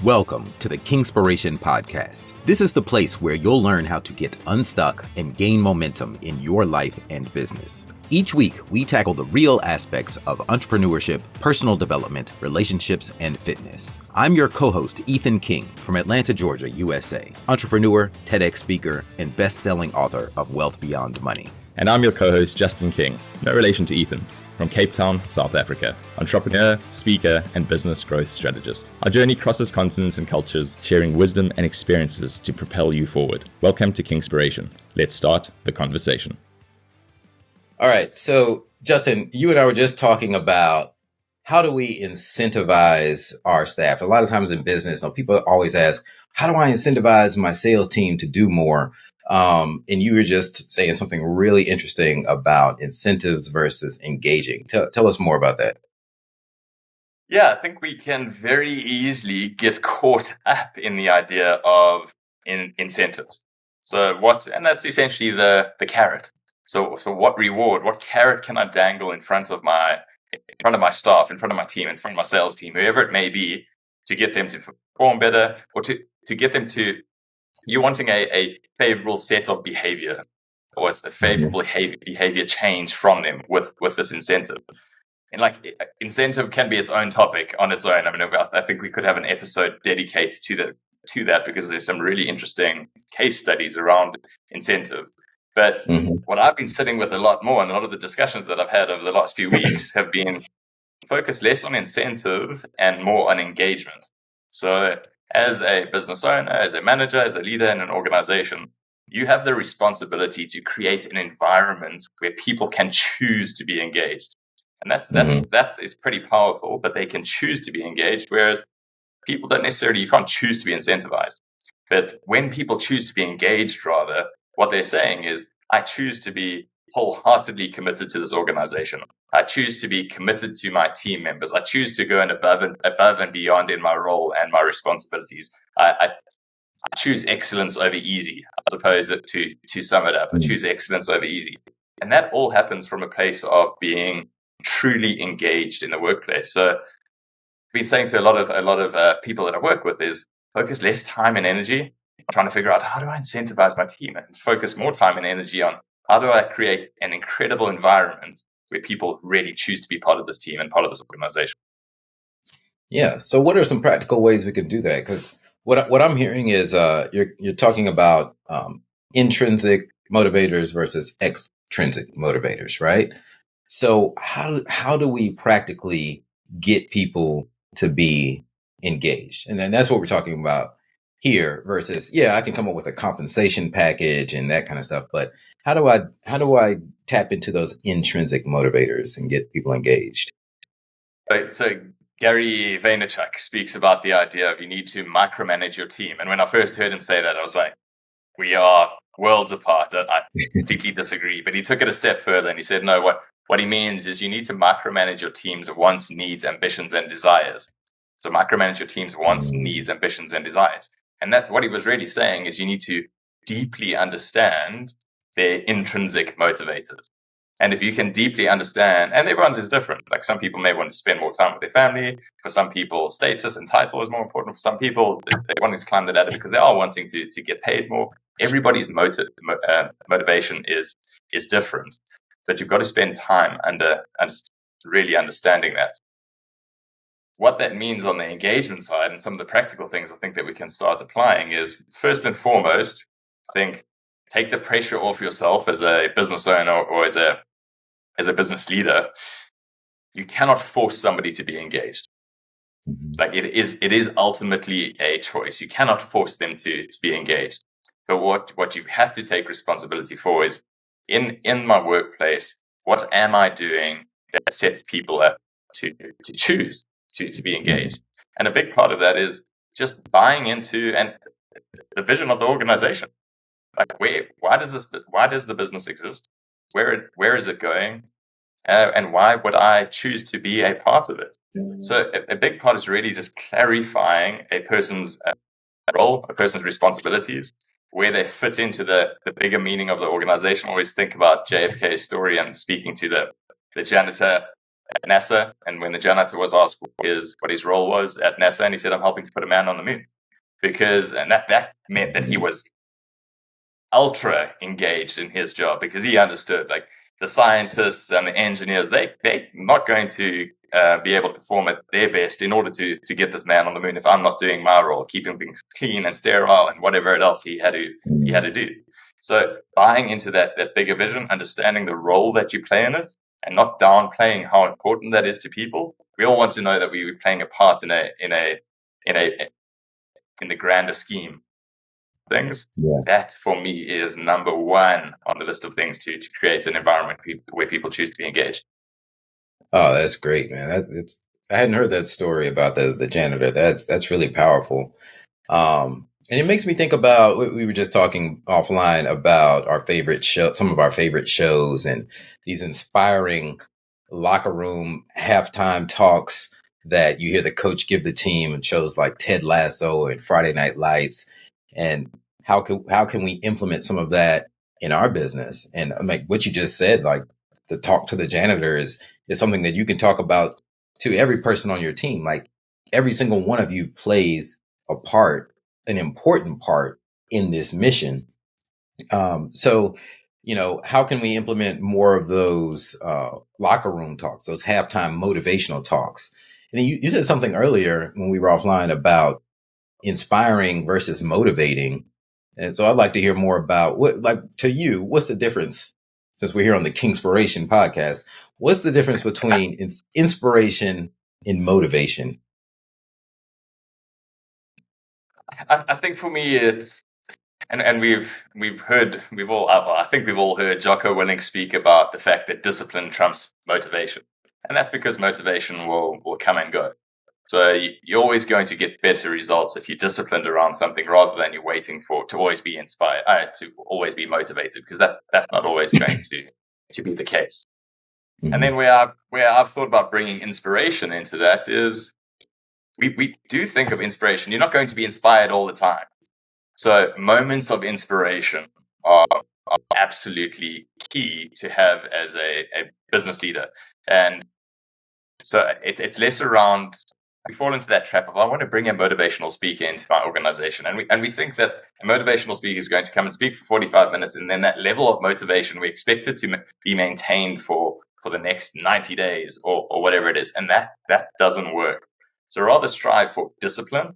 Welcome to the Kingspiration podcast. This is the place where you'll learn how to get unstuck and gain momentum in your life and business. Each week, we tackle the real aspects of entrepreneurship, personal development, relationships, and fitness. I'm your co-host, Ethan King, from Atlanta, Georgia, USA, entrepreneur, TEDx speaker, and best-selling author of Wealth Beyond Money. And I'm your co-host, Justin King, no relation to Ethan, from Cape Town, South Africa, entrepreneur, speaker, and business growth strategist. Our journey crosses continents and cultures, sharing wisdom and experiences to propel you forward. Welcome to Kingspiration. Let's start the conversation. All right, so Justin, you and I were just talking about how do we incentivize our staff? A lot of times in business, people always ask, how do I incentivize my sales team to do more? And you were just saying something really interesting about incentives versus engaging. Tell us more about that. Yeah, I think we can very easily get caught up in the idea of incentives. And that's essentially the carrot. So what reward, what carrot can I dangle in front of my staff, in front of my team, in front of my sales team, whoever it may be, to get them to perform better, or to get them to, you're wanting a favorable set of behavior, or a favorable behavior change from them with this incentive. And incentive can be its own topic on its own. I mean, I think we could have an episode dedicated to that because there's some really interesting case studies around incentive. But what I've been sitting with a lot more, and a lot of the discussions that I've had over the last few weeks have been focused less on incentive and more on engagement. So as a business owner, as a manager, as a leader in an organization, you have the responsibility to create an environment where people can choose to be engaged. And that is pretty powerful, but they can choose to be engaged, whereas people you can't choose to be incentivized. But when people choose to be engaged, rather, what they're saying is, I choose to be wholeheartedly committed to this organization. I choose to be committed to my team members. I choose to go above and beyond in my role and my responsibilities. I choose excellence over easy, as opposed to sum it up. I choose excellence over easy. And that all happens from a place of being truly engaged in the workplace. So I've been saying to a lot of people that I work with is focus less time and energy on trying to figure out how do I incentivize my team, and focus more time and energy on how do I create an incredible environment where people really choose to be part of this team and part of this organization. Yeah. So what are some practical ways we can do that? Because what I'm hearing is you're talking about intrinsic motivators versus extrinsic motivators, right? So how do we practically get people to be engaged? And then that's what we're talking about here versus, I can come up with a compensation package and that kind of stuff. But how do I tap into those intrinsic motivators and get people engaged? Right. So Gary Vaynerchuk speaks about the idea of you need to micromanage your team. And when I first heard him say that, I was like, we are worlds apart. I completely disagree. But he took it a step further and he said, no, what he means is you need to micromanage your team's wants, needs, ambitions, and desires. So micromanage your team's wants, needs, ambitions, and desires. And that's what he was really saying is you need to deeply understand their intrinsic motivators. And if you can deeply understand, and everyone's is different. Like some people may want to spend more time with their family. For some people, status and title is more important. For some people, they want to climb the ladder because they are wanting to get paid more. Everybody's motivation is different. But you've got to spend time really understanding that. What that means on the engagement side and some of the practical things I think that we can start applying is, first and foremost, I think take the pressure off yourself as a business owner or as a business leader. You cannot force somebody to be engaged. Like it is ultimately a choice. You cannot force them to be engaged. But what you have to take responsibility for is in my workplace, what am I doing that sets people up to choose to be engaged? And a big part of that is just buying into the vision of the organization. Like why does the business exist? Where is it going? And why would I choose to be a part of it? So a big part is really just clarifying a person's role, a person's responsibilities, where they fit into the bigger meaning of the organization. I always think about JFK's story and speaking to the janitor at NASA. And when the janitor was asked what his role was at NASA, and he said, I'm helping to put a man on the moon. And that meant that he was ultra engaged in his job, because he understood, like, the scientists and the engineers, they're not going to be able to perform at their best in order to get this man on the moon if I'm not doing my role, keeping things clean and sterile and whatever else he had to do. So buying into that bigger vision, understanding the role that you play in it, and not downplaying how important that is to people. We all want to know that we're playing a part in the grander scheme of things. Yeah. That for me is number one on the list of things to create an environment where people choose to be engaged. Oh, that's great, man. I hadn't heard that story about the janitor. That's really powerful. And it makes me think about, we were just talking offline about our favorite show, some of our favorite shows, and these inspiring locker room halftime talks that you hear the coach give the team in shows like Ted Lasso and Friday Night Lights. And how can we implement some of that in our business? And like what you just said, like the talk to the janitor is something that you can talk about to every person on your team. Like every single one of you plays a part, an important part in this mission. So, how can we implement more of those locker room talks, those halftime motivational talks? And then you said something earlier when we were offline about inspiring versus motivating. And so I'd like to hear more about to you, what's the difference, since we're here on the Kingspiration podcast, what's the difference between inspiration and motivation? I think for me it's, and we've heard, I think we've all heard Jocko Willink speak about the fact that discipline trumps motivation, and that's because motivation will come and go. So you're always going to get better results if you're disciplined around something, rather than you're waiting to always be inspired, to always be motivated, because that's not always going to be the case. Mm-hmm. And then where I've thought about bringing inspiration into that is, we do think of inspiration. You're not going to be inspired all the time. So moments of inspiration are absolutely key to have as a business leader. And so it's less around, we fall into that trap of, I want to bring a motivational speaker into my organization. And we think that a motivational speaker is going to come and speak for 45 minutes. And then that level of motivation, we expect it to be maintained for the next 90 days or whatever it is. And that doesn't work. So rather strive for discipline,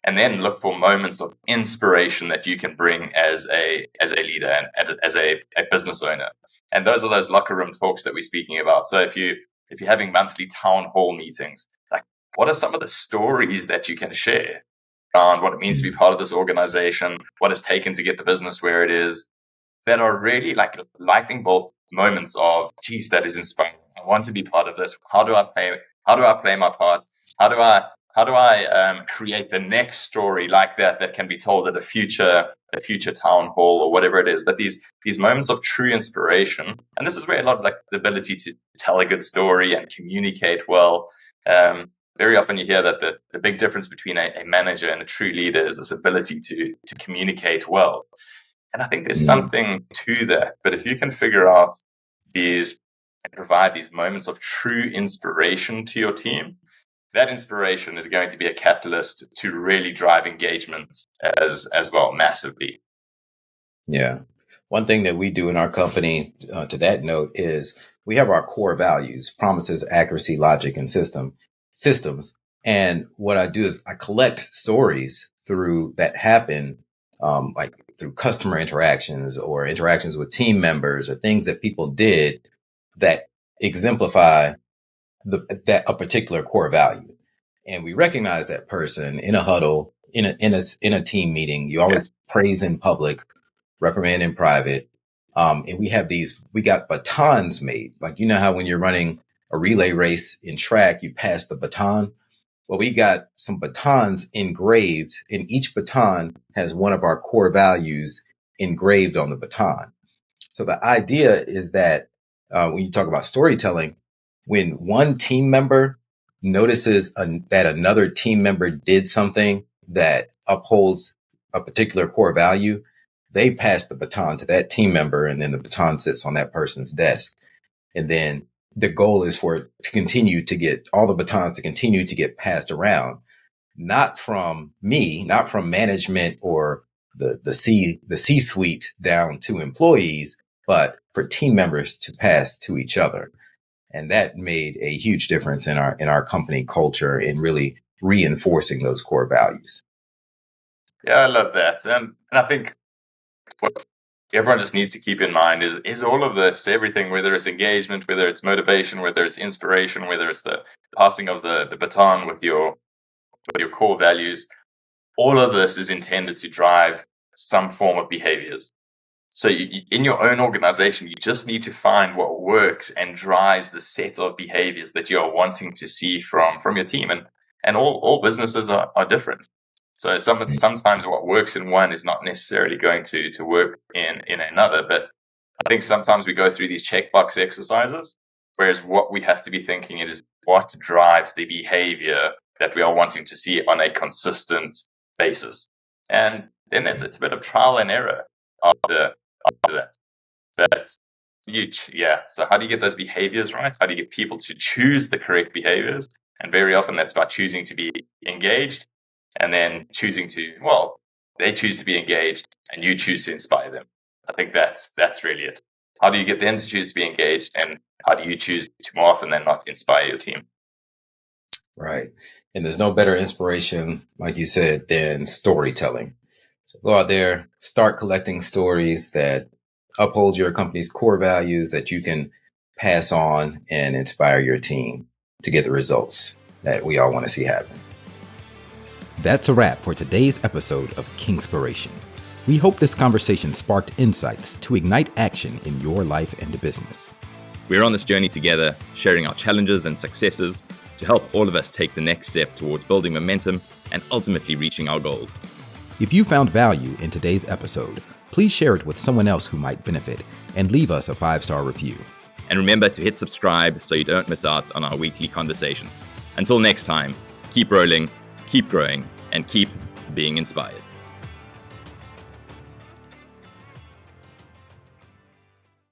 and then look for moments of inspiration that you can bring as a leader and as a business owner. And those are those locker room talks that we're speaking about. So if you're having monthly town hall meetings, like, what are some of the stories that you can share around what it means to be part of this organization, what it's taken to get the business where it is, that are really like lightning bolt moments of, geez, that is inspiring. I want to be part of this. How do I play my part? How do I create the next story like that can be told at a future town hall or whatever it is? But these moments of true inspiration, and this is where a lot of, like, the ability to tell a good story and communicate well. Very often you hear that the big difference between a manager and a true leader is this ability to communicate well. And I think there's something to that. But if you can figure out these and provide these moments of true inspiration to your team, that inspiration is going to be a catalyst to really drive engagement as well, massively. Yeah. One thing that we do in our company, to that note, is we have our core values: promises, accuracy, logic, and systems. And what I do is I collect stories through that happen, like through customer interactions or interactions with team members or things that people did that exemplify a particular core value. And we recognize that person in a huddle, in a team meeting. You always praise in public, reprimand in private. And we got batons made. Like, how when you're running a relay race in track, you pass the baton. Well, we got some batons engraved, and each baton has one of our core values engraved on the baton. So the idea is that when you talk about storytelling, when one team member notices that another team member did something that upholds a particular core value, they pass the baton to that team member, and then the baton sits on that person's desk. And then the goal is for it to continue to get all the batons to continue to get passed around, not from me, not from management or the C-suite down to employees, but for team members to pass to each other. And that made a huge difference in our company culture in really reinforcing those core values. Yeah, I love that. And I think what everyone just needs to keep in mind is all of this, everything, whether it's engagement, whether it's motivation, whether it's inspiration, whether it's the passing of the baton with your core values, all of this is intended to drive some form of behaviors. So in your own organization, you just need to find what works and drives the set of behaviors that you're wanting to see from your team. And all businesses are different. So sometimes what works in one is not necessarily going to work in another. But I think sometimes we go through these checkbox exercises, whereas what we have to be thinking is what drives the behavior that we are wanting to see on a consistent basis. And then it's a bit of trial and error after that. But so how do you get those behaviors right? How do you get people to choose the correct behaviors? And very often that's by choosing to be engaged, and then choosing to, they choose to be engaged and you choose to inspire them. I think that's really it. How do you get them to choose to be engaged, and how do you choose to more often than not inspire your team? Right. And there's no better inspiration, like you said, than storytelling. So go out there, start collecting stories that uphold your company's core values that you can pass on and inspire your team to get the results that we all want to see happen. That's a wrap for today's episode of Kingspiration. We hope this conversation sparked insights to ignite action in your life and business. We're on this journey together, sharing our challenges and successes to help all of us take the next step towards building momentum and ultimately reaching our goals. If you found value in today's episode, please share it with someone else who might benefit and leave us a 5-star review. And remember to hit subscribe so you don't miss out on our weekly conversations. Until next time, keep rolling, keep growing, and keep being inspired.